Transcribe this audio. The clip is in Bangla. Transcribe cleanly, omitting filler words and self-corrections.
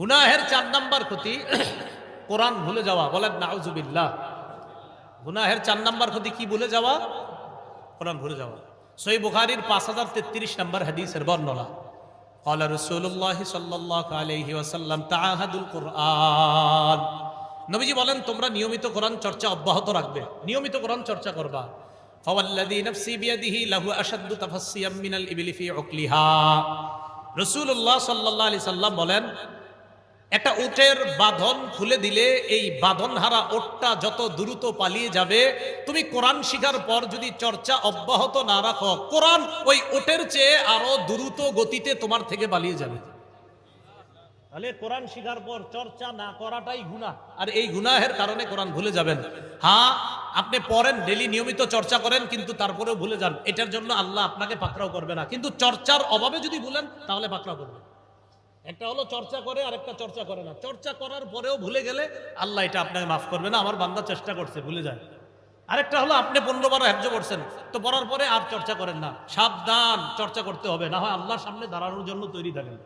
গুনাহের 4 নাম্বার ক্ষতি কোরআন ভুলে যাওয়া। বলেন নাউজুবিল্লাহ। গুনাহের 4 নাম্বার ক্ষতি কি ভুলে যাওয়া? কোরআন ভুলে যাওয়া। সহিহ বুখারীর 5033 নম্বর হাদিসের বর্ণনা, قال رسول الله صلى الله عليه وسلم تعاهدوا القرآن। নবীজি বলেন তোমরা নিয়মিত কোরআন চর্চা অব্যাহত রাখবে, নিয়মিত কোরআন চর্চা করবা। فوالذي نفسي بيده له أشد تفصيا من الإبل في عقلها। রাসূলুল্লাহ সাল্লাল্লাহু আলাইহি সাল্লাম বলেন একটা উটের বাঁধন খুলে দিলে এই বাঁধন হারা ওটটা যত দ্রুত পালিয়ে যাবে, তুমি কোরআন শিখার পর যদি চর্চা অব্যাহত না রাখো, কোরআন ওই ওটের চেয়ে আরো দ্রুত গতিতে তোমার থেকে পালিয়ে যাবে। তাহলে কোরআন শিখার পর চর্চা না করাটাই গুনাহ, আর এই গুনাহের কারণে কোরআন ভুলে যাবেন। হ্যাঁ, আপনি পড়েন, ডেলি নিয়মিত চর্চা করেন, কিন্তু তারপরেও ভুলে যান, এটার জন্য আল্লাহ আপনাকে পাকড়াও করবে না। কিন্তু চর্চার অভাবে যদি ভুলেন তাহলে পাকড়াও করবে। একটা হলো চর্চা করে, আরেকটা চর্চা করে না। চর্চা করার পরেও ভুলে গেলে আল্লাহ এটা আপনাকে মাফ করবে না, আমার বান্দা চেষ্টা করছে ভুলে যায়। আরেকটা হলো আপনি 15 বার হেফজ করছেন, তো পড়ার পরে আর চর্চা করেন না। সাবধান, চর্চা করতে হবে, না হয় আল্লাহর সামনে দাঁড়ানোর জন্য তৈরি থাকেন।